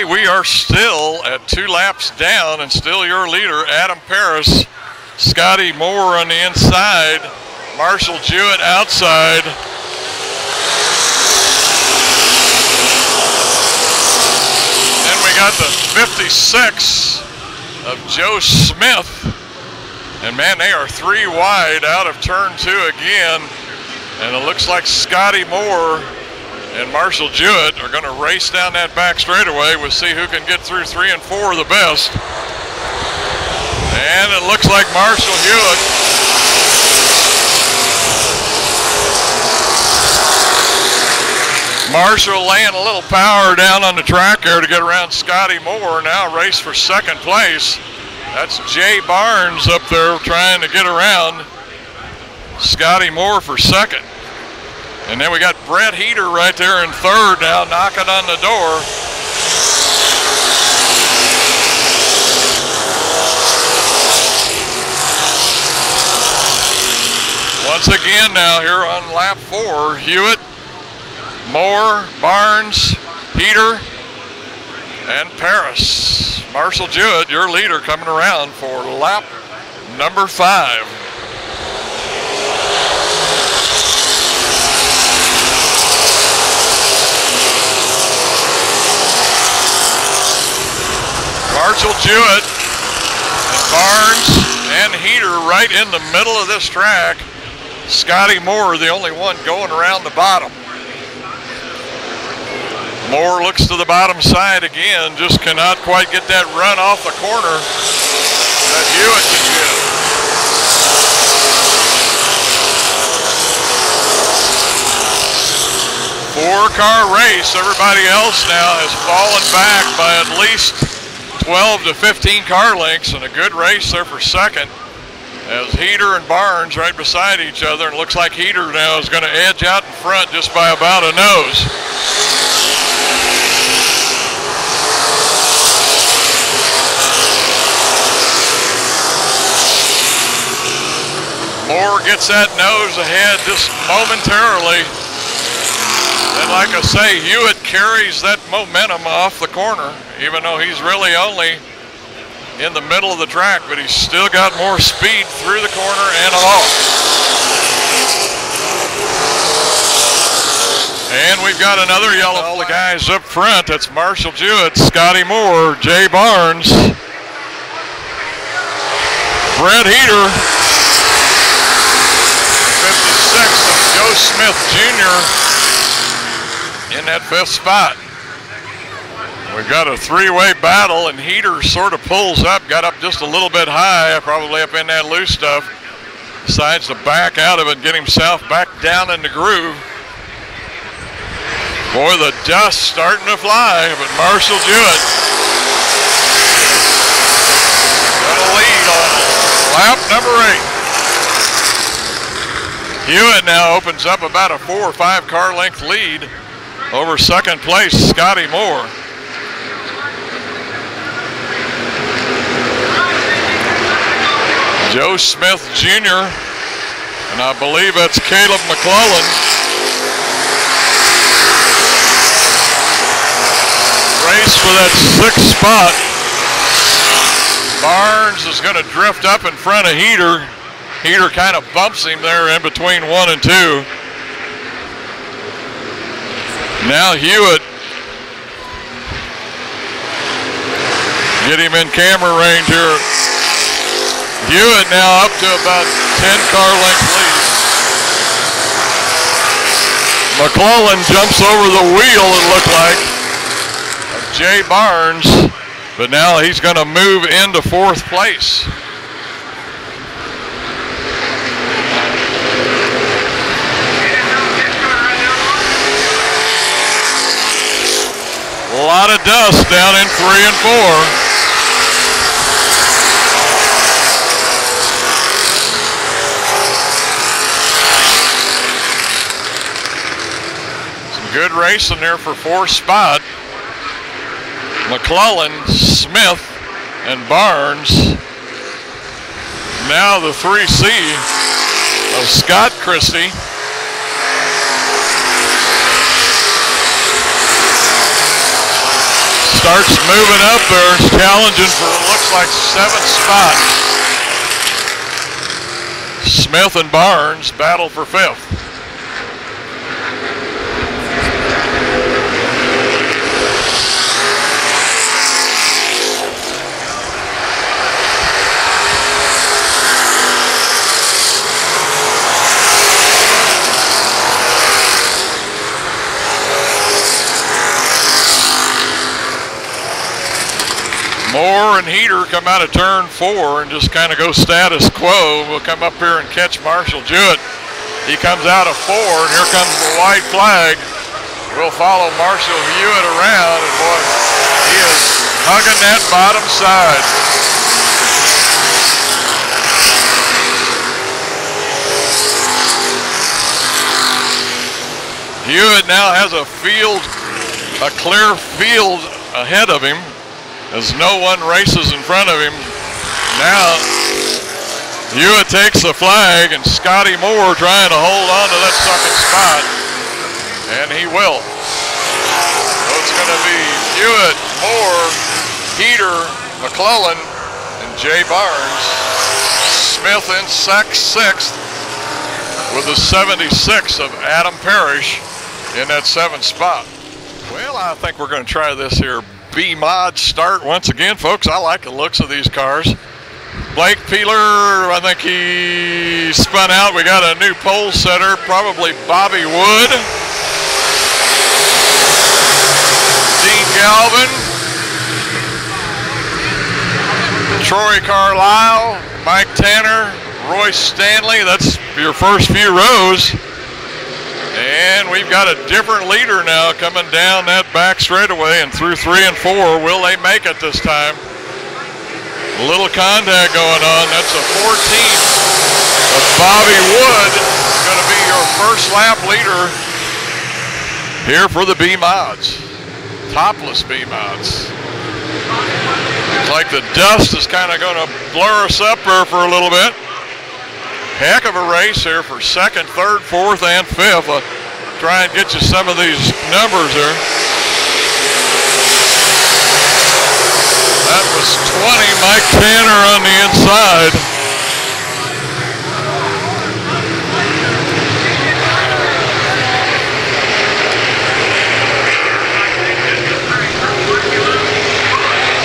Okay, we are still at 2 laps down and still your leader, Adam Paris. Scotty Moore on the inside, Marshall Jewett outside. Then we got the 56 of Joe Smith. And man, they are 3 wide out of turn 2 again. And it looks like Scotty Moore and Marshall Jewett are going to race down that back straightaway. We'll see who can get through 3 and 4 the best. And it looks like Marshall Jewett. Marshall laying a little power down on the track there to get around Scotty Moore. Now race for second place. That's Jay Barnes up there trying to get around Scotty Moore for second. And then we got Brett Heater right there in third now, knocking on the door. Once again now here on lap 4, Hewitt, Moore, Barnes, Heater, and Paris. Marshall Jewett, your leader, coming around for lap number 5. Marshall Jewett and Barnes and Heater right in the middle of this track. Scotty Moore, the only one going around the bottom. Moore looks to the bottom side again, just cannot quite get that run off the corner that Hewitt can get. Four-car race. Everybody else now has fallen back by at least 12 to 15 car lengths, and a good race there for second as Heater and Barnes right beside each other, and it looks like Heater now is going to edge out in front just by about a nose. Moore gets that nose ahead just momentarily. And like I say, Hewitt carries that momentum off the corner, even though he's really only in the middle of the track, but he's still got more speed through the corner and off. And we've got another yellow. All the guys up front, that's Marshall Jewett, Scotty Moore, Jay Barnes, Brett Heater, 56 of Joe Smith Jr. in that 5th spot. We've got a 3-way battle, and Heater sort of pulls up, got up just a little bit high, probably up in that loose stuff. Decides to back out of it, get himself back down in the groove. Boy, the dust starting to fly, but Marshall Jewett got a lead on lap number 8. Hewitt now opens up about a 4 or 5 car length lead over second place, Scotty Moore. Joe Smith Jr., and I believe that's Caleb McClellan. Race for that 6th spot. Barnes is going to drift up in front of Heater. Heater kind of bumps him there in between 1 and 2. Now Hewitt. Get him in camera range here. Hewitt now up to about 10 car length lead. McClellan jumps over the wheel, it looked like, of Jay Barnes, but now he's going to move into 4th place. A lot of dust down in 3 and 4. Good racing there for 4th spot. McClellan, Smith, and Barnes. Now the 3C of Scott Christie. starts moving up there, challenging for looks like 7th spot. Smith and Barnes battle for 5th. Moore and Heater come out of turn 4 and just kind of go status quo. We'll come up here and catch Marshall Jewett. He comes out of 4, and here comes the white flag. We'll follow Marshall Hewitt around, and boy, he is hugging that bottom side. Hewitt now has a clear field ahead of him, as no one races in front of him. Now, Hewitt takes the flag, and Scotty Moore trying to hold on to that 2nd spot, and he will. So it's going to be Hewitt, Moore, Heater, McClellan, and Jay Barnes. Smith in 6th with the 76 of Adam Parrish in that 7th spot. Well, I think we're going to try this here B-Mod start once again, folks. I like the looks of these cars. Blake Peeler, I think he spun out. We got a new pole setter, probably Bobby Wood. Dean Galvin. Troy Carlisle, Mike Tanner, Royce Stanley. That's your first few rows. And we've got a different leader now coming down that back straightaway and through 3 and 4. Will they make it this time? A little contact going on. That's a 14th of Bobby Wood. Going to be your first lap leader here for the B-Mods. Topless B-Mods. Looks like the dust is kind of going to blur us up there for a little bit. Heck of a race here for 2nd, 3rd, 4th, and 5th. I'll try and get you some of these numbers here. That was 20, Mike Tanner on the inside.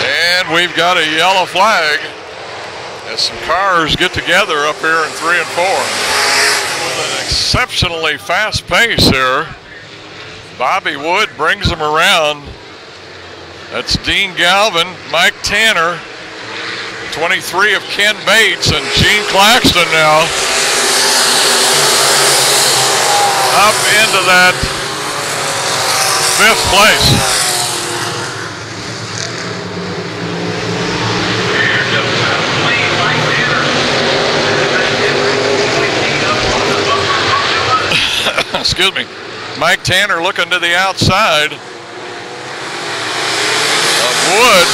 And we've got a yellow flag as some cars get together up here in 3 and 4. With an exceptionally fast pace here. Bobby Wood brings them around. That's Dean Galvin, Mike Tanner, 23 of Ken Bates, and Gene Claxton now up into that 5th place. Excuse me. Mike Tanner looking to the outside of Wood.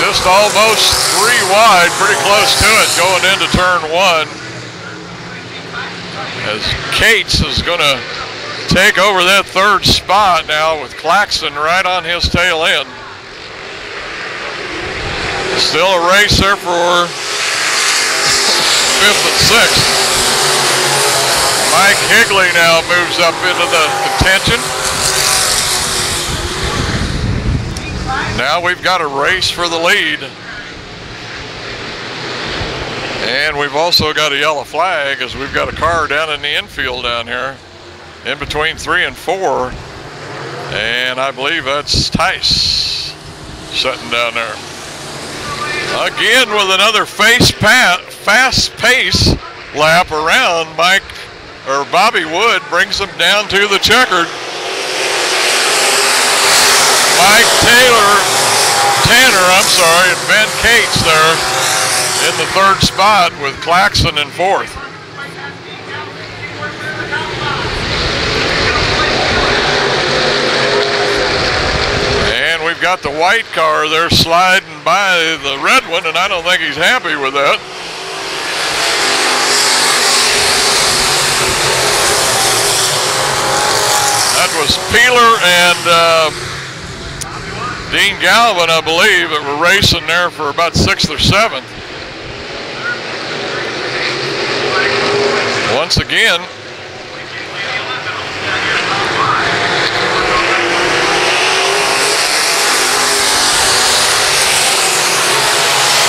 Just almost 3 wide, pretty close to it going into turn 1. As Cates is going to take over that 3rd spot now with Claxton right on his tail end. Still a race there for 5th and 6th. Mike Higley now moves up into the contention. Now we've got a race for the lead. And we've also got a yellow flag as we've got a car down in the infield down here in between 3 and 4. And I believe that's Tice sitting down there. Again with another fast pace lap around. Bobby Wood brings them down to the checkered. Mike Tanner, and Ben Cates there in the 3rd spot with Claxton in 4th. And we've got the white car there sliding by the red one, and I don't think he's happy with that. was Peeler and Dean Galvin, I believe, that were racing there for about 6th or 7th. Once again,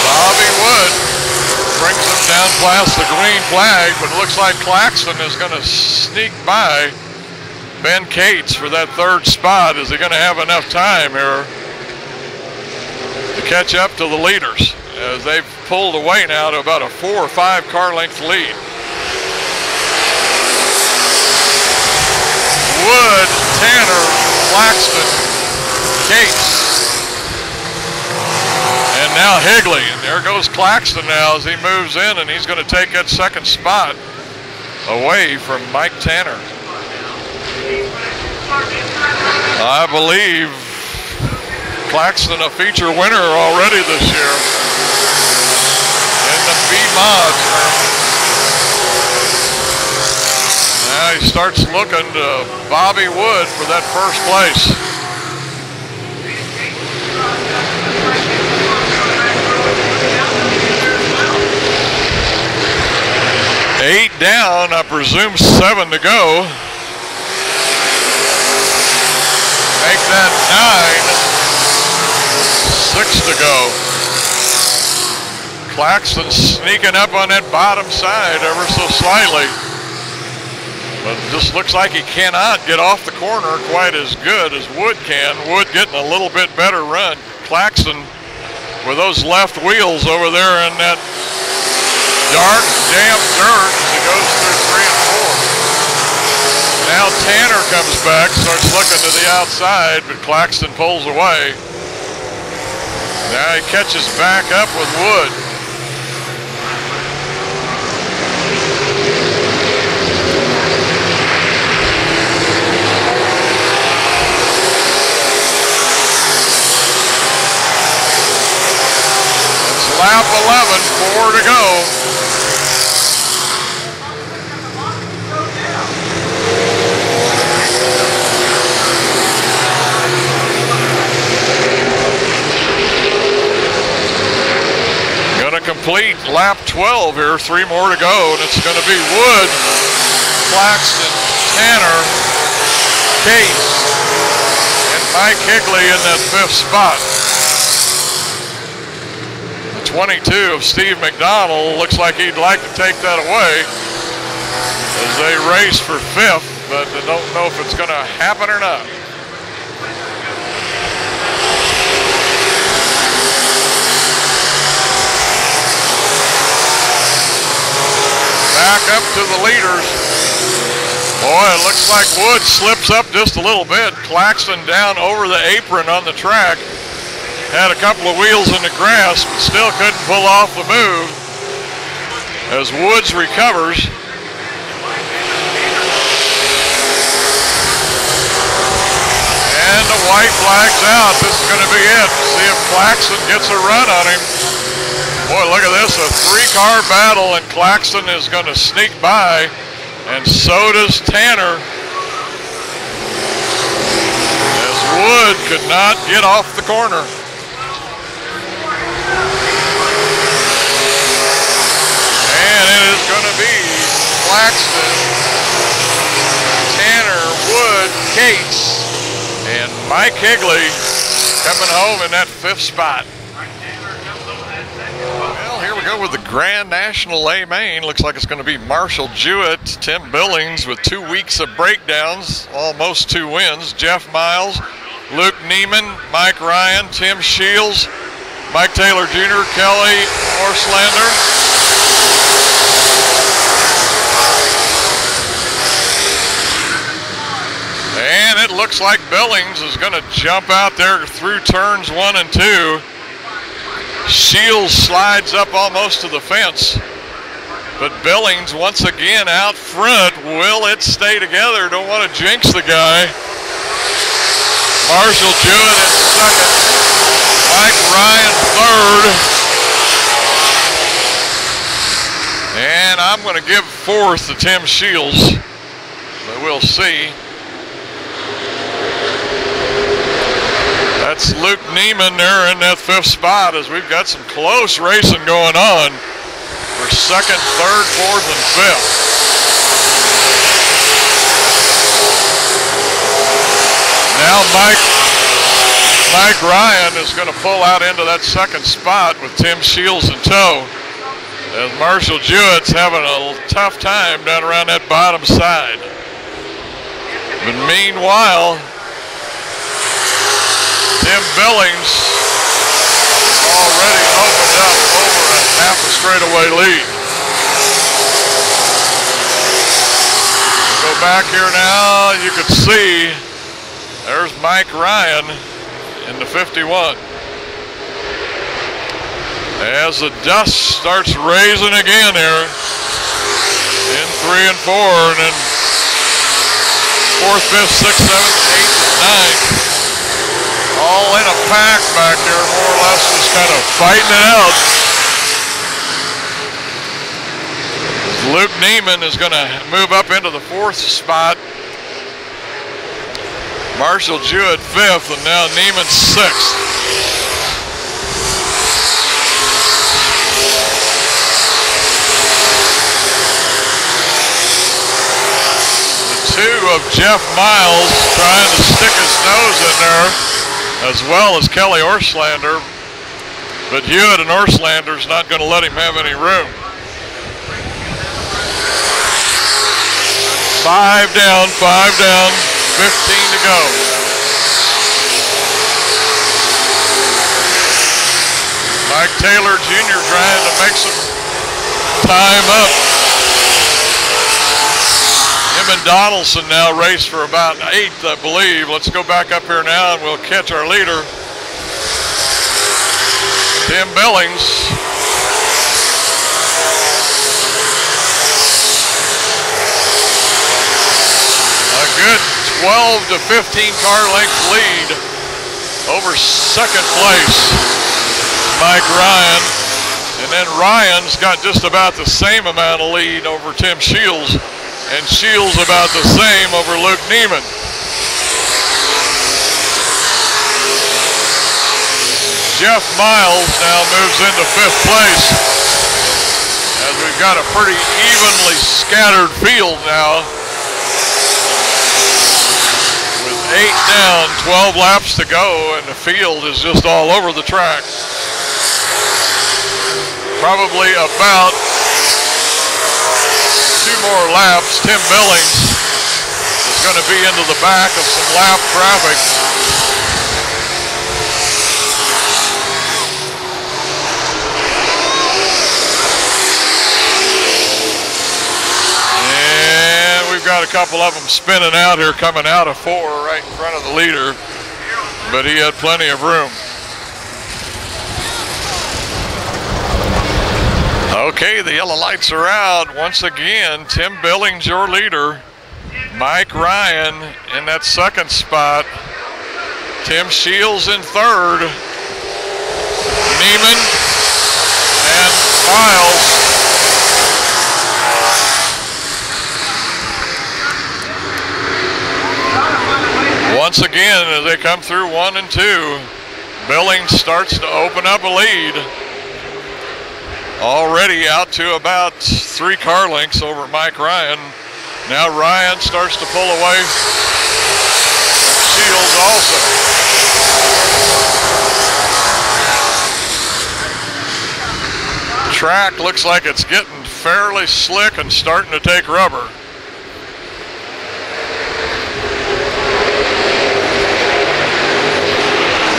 Bobby Wood brings him down past the green flag, but it looks like Claxton is going to sneak by Ben Cates for that 3rd spot. Is he going to have enough time here to catch up to the leaders, as they've pulled away now to about a 4 or 5 car length lead? Wood, Tanner, Claxton, Cates, and now Higley. And there goes Claxton now as he moves in, and he's going to take that 2nd spot away from Mike Tanner. I believe Claxton a feature winner already this year in the B-Mod. Now he starts looking to Bobby Wood for that 1st place. Eight down, I presume 7 to go. Make that 9, 6 to go. Claxton sneaking up on that bottom side ever so slightly. But it just looks like he cannot get off the corner quite as good as Wood can. Wood getting a little bit better run. Claxton with those left wheels over there in that dark, damp dirt as he goes through 3 and 4. Now Tanner comes back, starts looking to the outside, but Claxton pulls away. Now he catches back up with Wood. Lap 11, 4 to go. Gonna complete lap 12 here, 3 more to go, and it's gonna be Wood, Claxton, Tanner, Cates, and Mike Higley in that 5th spot. 22 of Steve McDonald looks like he'd like to take that away as they race for 5th, but I don't know if it's going to happen or not. Back up to the leaders. Boy, it looks like Wood slips up just a little bit. Claxton down over the apron on the track. Had a couple of wheels in the grass, but still couldn't pull off the move as Woods recovers. And the white flag's out. This is going to be it. See if Claxton gets a run on him. Boy, look at this, a 3-car battle, and Claxton is going to sneak by, and so does Tanner, as Wood could not get off the corner. And it is going to be Claxton, Tanner, Wood, Cates, and Mike Higley coming home in that 5th spot. Well, here we go with the Grand National A main. Looks like it's going to be Marshall Jewett, Tim Billings with 2 weeks of breakdowns, almost 2 wins. Jeff Miles, Luke Neiman, Mike Ryan, Tim Shields, Mike Taylor Jr., Kelly Orslander. And it looks like Billings is going to jump out there through turns 1 and 2. Shields slides up almost to the fence. But Billings once again out front. Will it stay together? Don't want to jinx the guy. Marshall Jewett in 2nd. Mike Ryan 3rd. And I'm going to give 4th to Tim Shields. But we'll see. That's Luke Neiman there in that 5th spot as we've got some close racing going on for 2nd, 3rd, 4th, and 5th. Now Mike Ryan is going to pull out into that 2nd spot with Tim Shields in tow, as Marshall Jewett's having a tough time down around that bottom side. But meanwhile, Tim Billings already opened up over a half a straightaway lead. Go back here now, you can see there's Mike Ryan in the 51. As the dust starts raising again here in 3 and 4, and then 4th, 5th, 6th, 7th, 8th, and 9th. All in a pack back here, more or less just kind of fighting it out. Luke Neiman is going to move up into the 4th spot. Marshall Jewett 5th, and now Neiman 6th. The 2 of Jeff Miles trying to stick his nose in there, as well as Kelly Orslander, but Hewitt and Orslander's not going to let him have any room. 5 down, 15 to go. Mike Taylor Jr. trying to make some time up. Him and Donaldson now race for about 8th, I believe. Let's go back up here now and we'll catch our leader, Tim Billings. A good 12 to 15 car length lead over 2nd place, Mike Ryan. And then Ryan's got just about the same amount of lead over Tim Shields, and Shields about the same over Luke Neiman. Jeff Miles now moves into 5th place, as we've got a pretty evenly scattered field now, with 8 down, 12 laps to go, and the field is just all over the track. Probably about 2 more laps. Tim Billings is going to be into the back of some lap traffic. And we've got a couple of them spinning out here, coming out of 4 right in front of the leader, but he had plenty of room. Okay, the yellow lights are out. Once again, Tim Billings, your leader. Mike Ryan in that 2nd spot. Tim Shields in 3rd. Neiman and Miles. Once again, as they come through 1 and 2, Billings starts to open up a lead. Already out to about 3 car lengths over Mike Ryan. Now Ryan starts to pull away. Shields also. Track looks like it's getting fairly slick and starting to take rubber.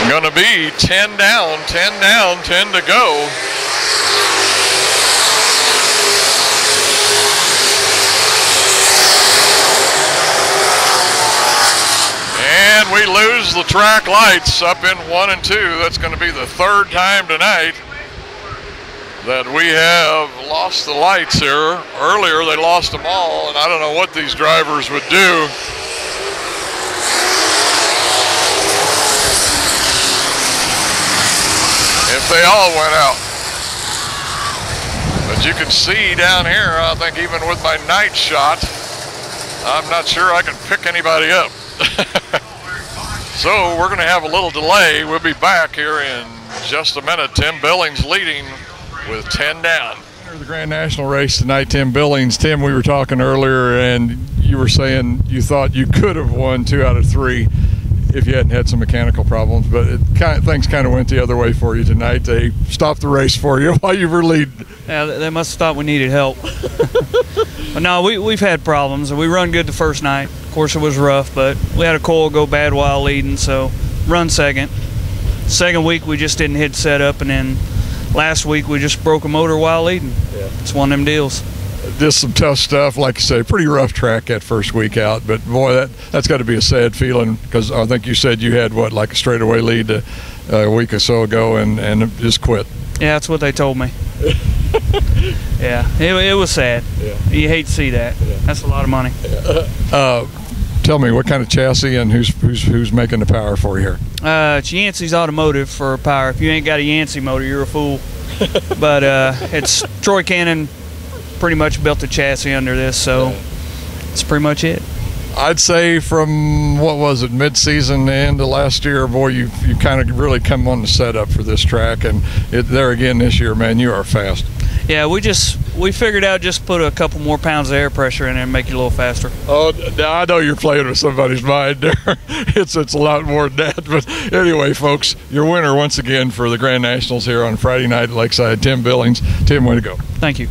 Gonna be 10 down, 10 to go. And we lose the track lights up in 1 and 2. That's going to be the 3rd time tonight that we have lost the lights here. Earlier they lost them all, and I don't know what these drivers would do. If they all went out. But you can see down here, I think even with my night shot, I'm not sure I can pick anybody up. So we're going to have a little delay. We'll be back here in just a minute. Tim Billings leading with 10 down. The Grand National race tonight, Tim Billings. Tim, we were talking earlier, and you were saying you thought you could have won 2 out of 3 if you hadn't had some mechanical problems, but things kind of went the other way for you tonight. They stopped the race for you while you were leading. Yeah, they must have thought we needed help. But no, we've had problems. We run good the first night. Of course, it was rough, but we had a coil go bad while leading, so run second. Second week, we just didn't hit setup, and then last week we just broke a motor while leading. Yeah. It's one of them deals. Just some tough stuff, like you say, pretty rough track that first week out. But boy, that's got to be a sad feeling, because I think you said you had what, like a straightaway lead a week or so ago, and just quit. Yeah, that's what they told me. Yeah, it was sad. Yeah. You hate to see that. Yeah. That's a lot of money. Tell me, what kind of chassis and who's making the power for you here? It's Yancey's Automotive for power. If you ain't got a Yancey motor, you're a fool. But it's Troy Cannon pretty much built the chassis under this, so that's pretty much it. I'd say from, what was it, mid-season end of last year, boy, you kind of really come on the setup for this track, and there again this year, man, you are fast. Yeah, we figured out just put a couple more pounds of air pressure in there and make it a little faster. Oh, I know you're playing with somebody's mind there. It's a lot more than that. But anyway, folks, your winner once again for the Grand Nationals here on Friday night at Lakeside, Tim Billings. Tim, way to go. Thank you.